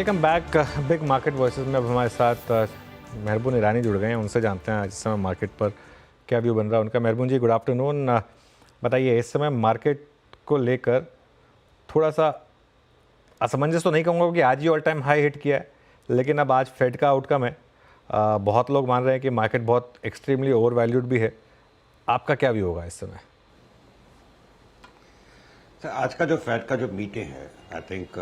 Welcome back. Big market voices में अब हमारे साथ मेहरबून ईरानी जुड़ गए हैं। उनसे जानते हैं इस समय मार्केट पर क्या व्यू बन रहा है उनका। मेहरबून जी, गुड आफ्टरनून। बताइए, इस समय मार्केट को लेकर थोड़ा सा असमंजस तो नहीं कहूँगा कि आज ही ऑल टाइम हाई हिट किया है, लेकिन अब आज फेड का आउटकम है। बहुत लोग मान रहे हैं कि मार्केट बहुत एक्सट्रीमली ओवर वैल्यूड भी है। आपका क्या व्यू होगा इस समय? सर, आज का जो फैड का जो मीटिंग है, आई थिंक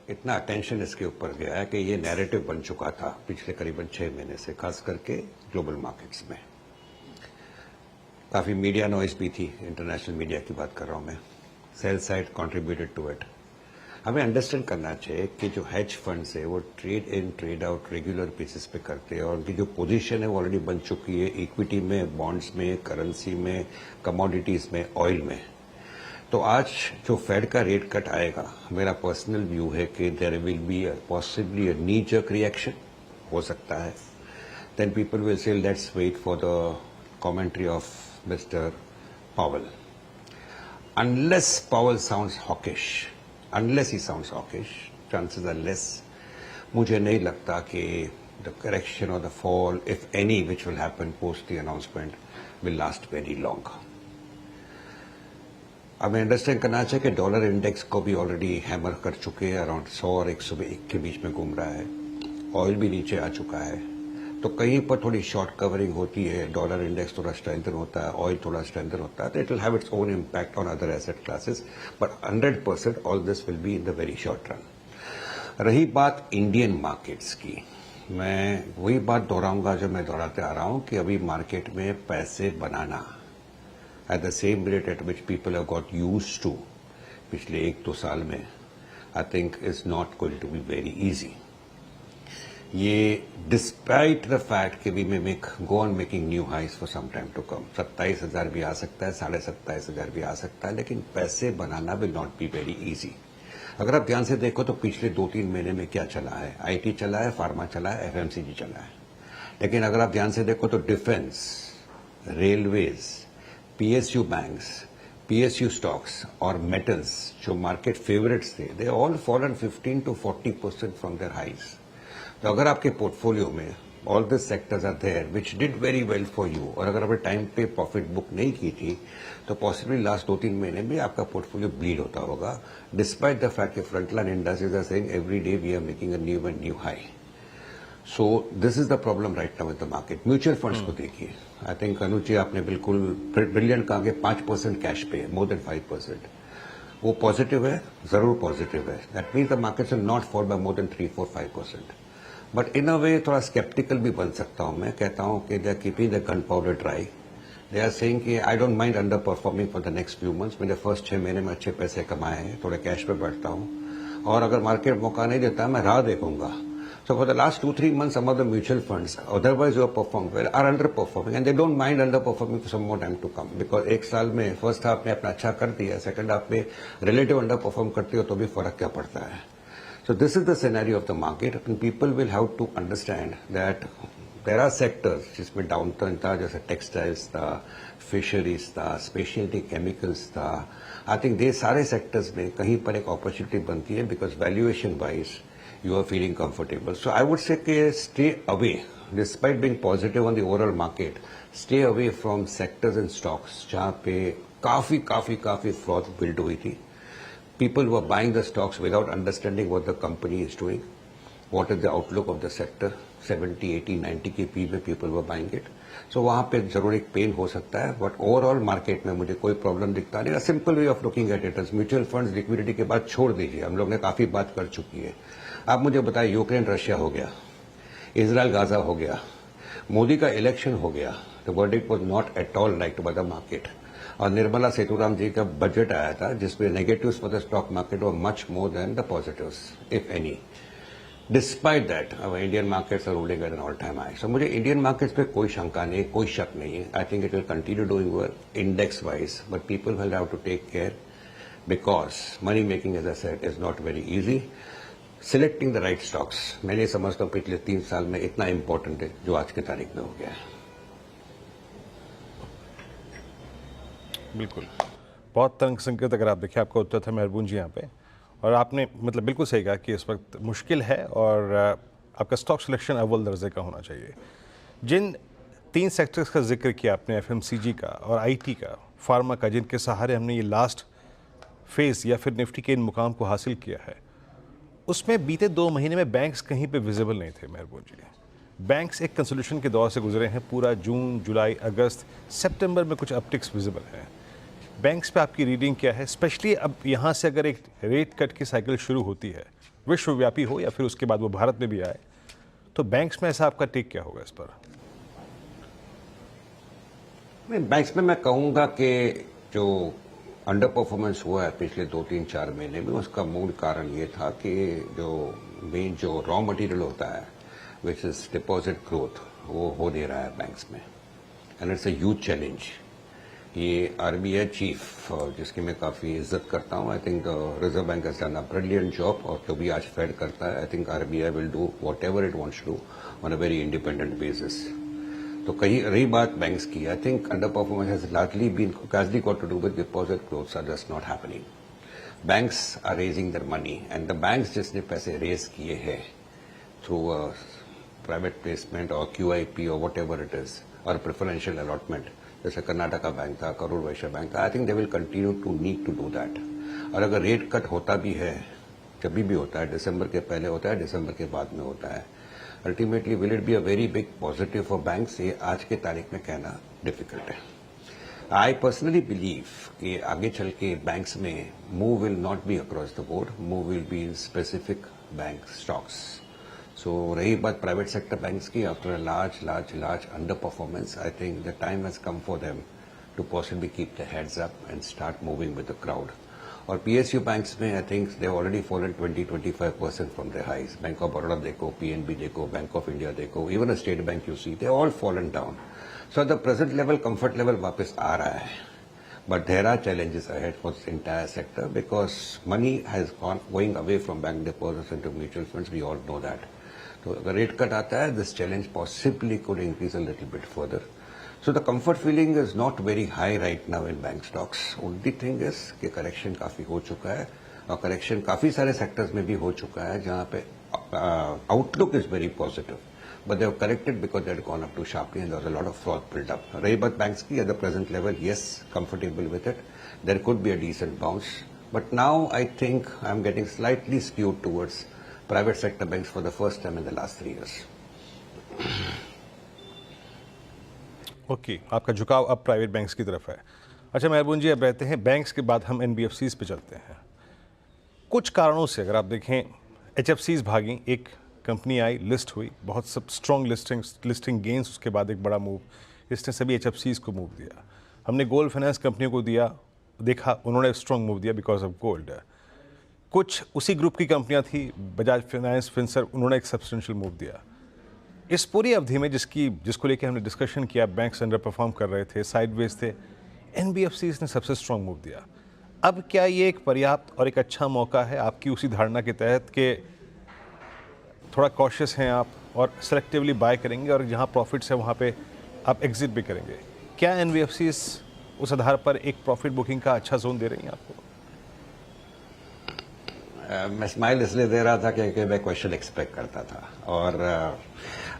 इतना अटेंशन इसके ऊपर गया है कि ये नैरेटिव बन चुका था पिछले करीबन 6 महीने से, खास करके ग्लोबल मार्केट्स में। काफी मीडिया नॉइस भी थी, इंटरनेशनल मीडिया की बात कर रहा हूं मैं। Sell side contributed to it. हमें अंडरस्टैंड करना चाहिए कि जो हेज फंड्स है वो trade in trade out regular basis पे करते हैं, और उनकी जो पोजीशन है वो ऑलरेडी बन चुकी है इक्विटी में, बॉन्ड्स में, करेंसी में, कमोडिटीज में, ऑयल में। तो आज जो फेड का रेट कट आएगा, मेरा पर्सनल व्यू है कि there will be possibly a knee jerk reaction हो सकता है। Then people will say let's wait for the commentary of mister Powell. Unless Powell sounds hawkish, unless he sounds hawkish, chances are less. मुझे नहीं लगता कि the correction और the fall, if any, which will happen post the announcement, will last very long. हमें understand करना चाहिए कि dollar index को भी ऑलरेडी हैमर कर चुके हैं, अराउंड 100 और 101 के बीच में घूम रहा है। ऑयल भी नीचे आ चुका है, तो कहीं पर थोड़ी शॉर्ट कवरिंग होती है, डॉलर इंडेक्स थोड़ा स्ट्रेंथन होता है, ऑयल थोड़ा स्ट्रेंथन होता है, तो it will have its own impact on other asset classes, but 100% all this will be in the very short run. रही बात इंडियन मार्केट्स की, मैं वही बात दोहराऊंगा जो मैं दोहराते आ रहा हूं कि अभी मार्केट में पैसे बनाना at the same rate at which people have got used to पिछले 1-2 साल में, I think is not going to be very easy. ये despite the fact कि we may go on making new highs for some time to come, 27,000 भी आ सकता है, 27,500 भी आ सकता है, लेकिन पैसे बनाना will not be very easy. अगर आप ध्यान से देखो तो पिछले 2-3 महीने में क्या चला है, आईटी चला है, फार्मा चला है, एफएमसीजी चला है। लेकिन अगर आप ध्यान से देखो तो defence, railways, PSU banks, PSU stocks और मेटल्स जो मार्केट फेवरेट्स थे, they all fallen 15 to 40% from their highs. तो अगर आपके पोर्टफोलियो में all this sectors are there which did very well for you, और अगर आपने टाइम पे प्रॉफिट बुक नहीं की थी, तो पॉसिबली लास्ट 2-3 महीने में आपका पोर्टफोलियो ब्लीड होता होगा, डिस्पाइट द फैक्ट कि frontline industries are saying every day we are making a new high. So this is the problem right now with the market. Mutual funds को देखिए, I think अनुज जी आपने बिल्कुल brilliant कहा कि 5% cash पे है, more than 5%। वो पॉजिटिव है, जरूर पॉजिटिव है। That means the markets will not fall by more than 3-4-5%। But in a way थोड़ा स्केप्टिकल भी बन सकता हूं। मैं कहता हूं कि they are keeping the gunpowder dry. They are saying कि I don't mind underperforming for the next few months. मैंने फर्स्ट 6 महीने में अच्छे पैसे कमाए हैं, थोड़े कैश पे बैठता हूं, और अगर मार्केट मौका नहीं देता मैं राह देखूंगा। So for the last 2-3 months, some of the mutual funds, otherwise who have performed well, are underperforming, and they don't mind underperforming for some more time to come. Because एक साल में फर्स्ट हाफ में अपना अच्छा कर दिया, second half में relative under perform करते हो तो भी फर्क क्या पड़ता है। So this is the scenario of the market, and people will have to understand that there are sectors जिसमें डाउनटर्न था, जैसे टेक्सटाइल्स था, फिशरीज था, स्पेशलिटी केमिकल्स था। आई थिंक ये सारे सेक्टर्स में कहीं पर एक अपॉर्चुनिटी बनती है, because valuation wise you are feeling comfortable. So I would say stay away, despite being positive on the overall market, stay away from sectors and stocks जहाँ पे काफी fraud build हुई थी। People who are buying the stocks without understanding what the company is doing, what is the outlook of the sector, 70, 80, 90 के P में people were buying it. So वहाँ पे जरूर एक पेन हो सकता है, बट ओवरऑल मार्केट में मुझे कोई प्रॉब्लम दिखता नहीं। Simple way of looking at it, mutual funds liquidity के बाद छोड़ दीजिए, हम लोग ने काफी बात कर चुकी है। आप मुझे बताइए, यूक्रेन रशिया हो गया, इजराइल गाजा हो गया, मोदी का इलेक्शन हो गया, the verdict was not at all liked by the market, और निर्मला सीतारामन जी का बजट आया था जिसमें negatives for the stock market were much more than the positives, if any. Despite that our Indian markets are ruling at an all time high. So मुझे Indian markets पे कोई शंका नहीं, कोई शक नहीं है। I think it will continue doing well index wise, but people will have to take care, because money making as I said is not very easy. Selecting the right stocks मैं नहीं समझता हूं पिछले 3 साल में इतना इंपॉर्टेंट है जो आज की तारीख में हो गया है। बिल्कुल, बहुत तंग संकेत अगर आप देखिए, आपका उत्तर था मेहरबून जी यहाँ पे। और आपने मतलब बिल्कुल सही कहा कि इस वक्त मुश्किल है और आपका स्टॉक सिलेक्शन अव्वल दर्जे का होना चाहिए। जिन 3 सेक्टर्स का जिक्र किया आपने, एफएमसीजी का और आईटी का, फार्मा का, जिनके सहारे हमने ये लास्ट फेज़ या फिर निफ्टी के इन मुकाम को हासिल किया है, उसमें बीते 2 महीने में बैंक्स कहीं पे विजिबल नहीं थे मेहरबान जी। बैंक्स एक कंसोलिडेशन के दौर से गुजरे हैं। पूरा जून, जुलाई, अगस्त, सितंबर में कुछ अपटिक्स विजिबल हैं। बैंक्स पे आपकी रीडिंग क्या है, स्पेशली अब यहाँ से अगर एक रेट कट की साइकिल शुरू होती है, विश्वव्यापी हो या फिर उसके बाद वो भारत में भी आए, तो बैंक्स में ऐसा आपका टेक क्या होगा इस पर? बैंक्स में मैं कहूंगा कि जो अंडर परफॉर्मेंस हुआ है पिछले 2-3-4 महीने में, उसका मूल कारण ये था कि जो मेन जो रॉ मटेरियल होता है विच इज डिपॉजिट ग्रोथ, वो हो नहीं रहा है बैंक्स में, and it's a huge challenge. ये आरबीआई चीफ, जिसकी मैं काफी इज्जत करता हूं, I think Reserve Bank has done a brilliant job, और जो भी आज फेड करता है, I think RBI will do whatever it wants to do on a very independent basis. तो कहीं रही बात बैंक्स की, I think underperformance has largely been casually got to do with deposit growths are just not happening. Banks are raising their money, and the banks जिसने पैसे raise किए हैं through private placement और QIP और whatever it is, और preferential allotment, जैसे Karnataka bank था, Karur Vysya bank था, I think they will continue to need to do that. और अगर रेट कट होता भी है, जब भी होता है, दिसंबर के पहले होता है, दिसंबर के बाद में होता है, ultimately will it be a very big positive for banks, ये आज के तारीख में कहना डिफिकल्ट है। आई पर्सनली बिलीव कि आगे चल के बैंक्स में move will not be across the board, move will be in specific bank stocks. So, रही बात प्राइवेट सेक्टर बैंक्स की, after a large under performance, I think the time has come for them to possibly keep the heads up and start moving with the crowd. और PSU banks में I think they already fallen 20-25% from the highs. Bank of Baroda देखो, PNB देखो, bank of India देखो, even a State Bank you see, they all fallen down. So at the present level comfort level वापस आ रहा है, but there are challenges ahead for this entire sector because money has gone going away from bank deposits into mutual funds. We all know that. तो अगर rate cut आता है, this challenge possibly could increase a little bit further. So the comfort feeling is not very high right now in bank stocks. Only thing is कि correction काफी हो चुका है, और करेक्शन काफी सारे सेक्टर्स में भी हो चुका है जहां पे outlook is very positive, but they have corrected because they had gone up too sharply and there was a lot of fraud built up. रही बात बैंक्स की, at the present level, yes, comfortable with it. There could be a decent bounce, but now I think I'm getting slightly skewed towards private sector banks for the first time in the last 3 years. Okay, आपका झुकाव अब private banks की तरफ है। अच्छा मेहरबान जी, अब रहते हैं बैंक्स के बाद हम एनबीएफसीज पे चलते हैं। कुछ कारणों से अगर आप देखें, एचएफसीज भागी, एक कंपनी आई, लिस्ट हुई, बहुत सब स्ट्रॉन्ग लिस्टिंग गेंस, उसके बाद एक बड़ा मूव, इसने सभी एचएफसीज को मूव दिया। हमने गोल्ड फाइनेंस कंपनियों को देखा, उन्होंने स्ट्रॉन्ग मूव दिया बिकॉज ऑफ गोल्ड। कुछ उसी ग्रुप की कंपनियां थी, बजाज फाइनेंस, फिनसर्व, उन्होंने एक सब्सटेंशियल मूव दिया। इस पूरी अवधि में जिसको लेकर हमने डिस्कशन किया, बैंक्स अंडर परफॉर्म कर रहे थे, साइडवेज थे, एनबीएफसीज ने सबसे स्ट्रॉन्ग मूव दिया। अब क्या ये एक पर्याप्त और एक अच्छा मौका है आपकी उसी धारणा के तहत कि थोड़ा कॉशियस हैं आप और सेलेक्टिवली बाय करेंगे और जहां प्रॉफिट्स है वहां पे आप एग्जिट भी करेंगे? क्या एनबीएफसीज उस आधार पर एक प्रॉफिट बुकिंग का अच्छा जोन दे रही हैं आपको? मैं स्माइल इसलिए दे रहा था क्योंकि मैं क्वेश्चन एक्सपेक्ट करता था, और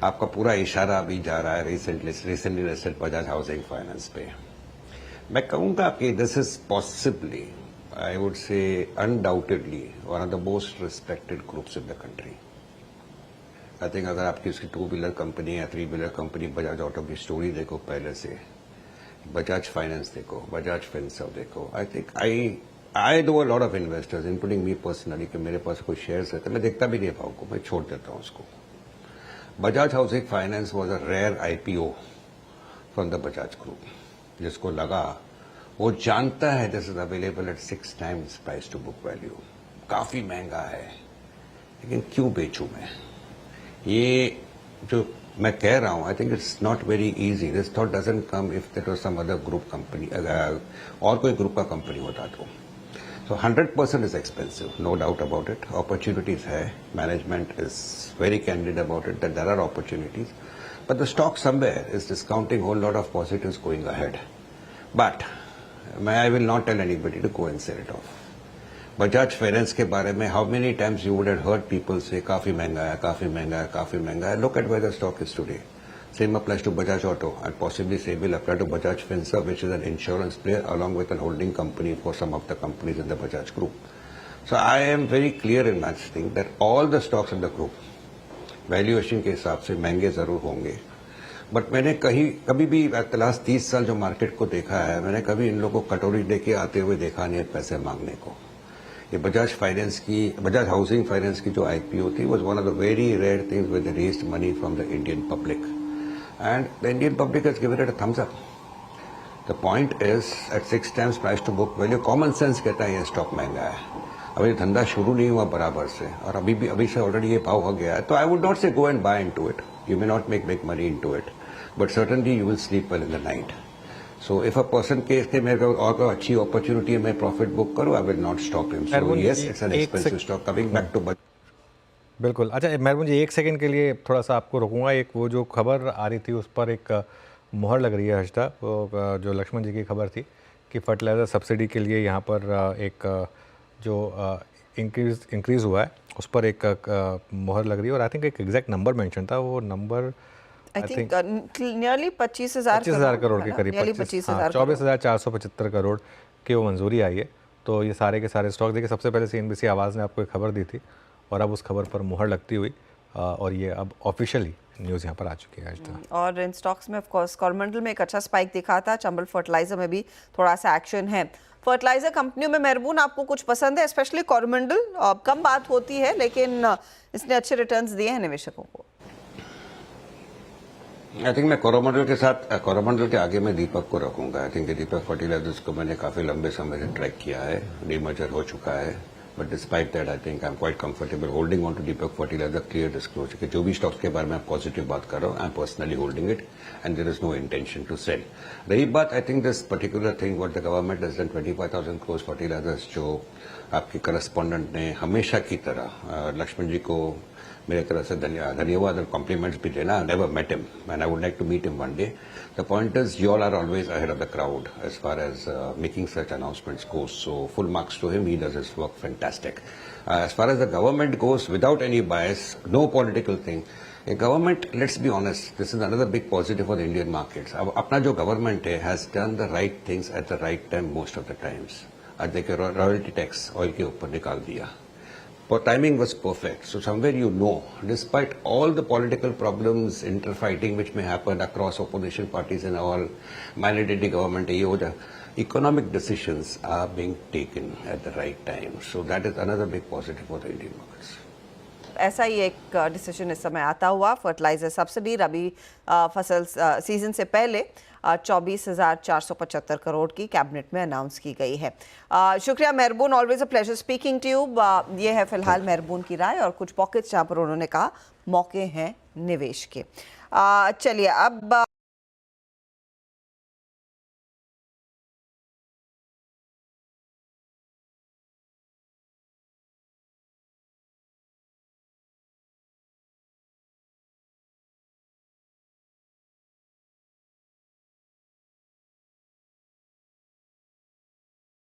आपका पूरा इशारा अभी जा रहा है recently listed Bajaj housing finance पे। मैं कहूंगा कि this is possibly, I would say undoubtedly, one of the most respected groups in the country. I think अगर आपकी उसकी 2 व्हीलर कंपनी या 3 व्हीलर कंपनी बजाज ऑटो की स्टोरी देखो पहले से, बजाज फाइनेंस देखो, बजाज फिनसर्व देखो, आई think I do a lot of investors including me personally, कि मेरे पास कोई शेयर्स है तो मैं देखता भी नहीं भाव को, मैं छोड़ देता हूं उसको। Bajaj housing finance was a rare IPO from the Bajaj group. जिसको लगा, वो जानता है this is available at 6 times price to book value, काफी महंगा है, लेकिन क्यों बेचूं मैं? ये जो मैं कह रहा हूं, I think it's not very easy. This thought doesn't come if that was some other group company, और कोई ग्रुप का कंपनी होता तो। So 100% is expensive, no doubt about it. Opportunities है, management is very candid about it that there are opportunities, but the stock somewhere is discounting whole lot of positives going ahead. But I will not tell anybody to go and sell it off. Bajaj finance के बारे में how many times you would have heard people से काफी महंगा है, काफी महंगा है, काफी महंगा है. Look at where the stock is today. Same applies to Bajaj Auto, and possibly same will apply to Bajaj Finserv, which is an insurance player along with a holding company for some of the companies in the Bajaj group. So I am very clear in my thing that all the stocks in the group valuation के हिसाब से महंगे जरूर होंगे, but मैंने कभी भी last 30 साल जो मार्केट को देखा है, मैंने कभी इन लोगों को कटोरी लेके आते हुए देखा नहीं है पैसे मांगने को. ये बजाज हाउसिंग फाइनेंस की जो आईपीओ थी was one of the very rare things where they raised money from the Indian public. And the Indian public has given it a thumbs up. The point is, at 6 times price to book value, common sense कहता है ये stock महंगा है. अभी धंधा शुरू नहीं हुआ बराबर से, और अभी से ऑलरेडी ये भाव हो गया है, तो आई would not say go and buy into it. You may not make money into it, but certainly you will sleep well in the night. So if a person के मेरे को और अच्छी अपॉर्चुनिटी है, मैं प्रॉफिट बुक करूँ, I will not stop him. So yes, it's an expensive stock. Coming back to बिल्कुल. अच्छा मेहरबून जी, एक सेकंड के लिए थोड़ा सा आपको रोकूंगा. एक वो जो खबर आ रही थी उस पर एक मोहर लग रही है हर्षदा, वो जो लक्ष्मण जी की खबर थी कि फर्टिलाइज़र सब्सिडी के लिए यहाँ पर एक जो इंक्रीज़ हुआ है उस पर एक मोहर लग रही है. और आई थिंक एक एग्जैक्ट नंबर मेंशन था, वो number I think nearly 25,000 crore के करीब, 24,475 करोड़ की वो मंजूरी आई है. तो ये सारे के सारे स्टॉक देखिए, सबसे पहले CNBC आवाज़ ने आपको एक खबर दी थी और अब उस खबर पर मुहर लगती हुई और ये अब ऑफिशियली न्यूज़ यहाँ पर आ चुकी है आज तक. और इन स्टॉक्स में ऑफ कोर्स कॉरमंडल में एक अच्छा स्पाइक दिखा था, चंबल फर्टिलाइजर में भी थोड़ा सा एक्शन है. फर्टिलाइजर कंपनियों में मेहरबून आपको कुछ पसंद है, स्पेशली कॉरमंडल? कम बात होती है लेकिन इसने अच्छे रिटर्न्स दिए हैं निवेशकों को. आई थिंक मैं कोरोमंडल के आगे मैं दीपक को रखूंगा. आई थिंक दीपक फर्टिलाइजर्स को मैंने काफी लंबे समय से ट्रैक किया है, डीमर्जर हो चुका है, but despite that I think I am quite comfortable holding on to Deepak fertiliser. Clear disclosure कि जो भी स्टॉक्स के बारे में आप पॉजिटिव बात कर रहे हो, I am personally holding it and there is no intention to sell. रही बात, I think this particular thing what the government has done, 25,000 crore fertilisers, जो आपके करस्पॉन्डेंट ने हमेशा की तरह लक्ष्मण जी को मेरे तरफ से धन्यवाद और कॉम्प्लीमेंट्स भी देना. I never met him and I would like to meet him one day. The point is, you all are always ahead of the crowd as far as making such announcements goes. So, full marks to him. He does his work fantastic. As far as the government goes, without any bias, no political thing. A government, let's be honest, this is another big positive for the Indian markets. अब अपना जो government है has done the right things at the right time most of the times. आज देखिए royalty tax oil के ऊपर निकाल दिया. But timing was perfect. So somewhere you know, despite all the political problems, interfighting which may happen across opposition parties and all, minority government, economic decisions are being taken at the right time. So that is another big positive for the Indian markets. ऐसा ही एक decision इस समय आता हुआ. Fertiliser subsidy रबी फसल season से पहले 24,475 करोड़ की कैबिनेट में अनाउंस की गई है. शुक्रिया Mehraboon, always a pleasure speaking to you. ये है फिलहाल मेहरबून की राय और कुछ पॉकेट्स जहाँ पर उन्होंने कहा मौके हैं निवेश के. चलिए अब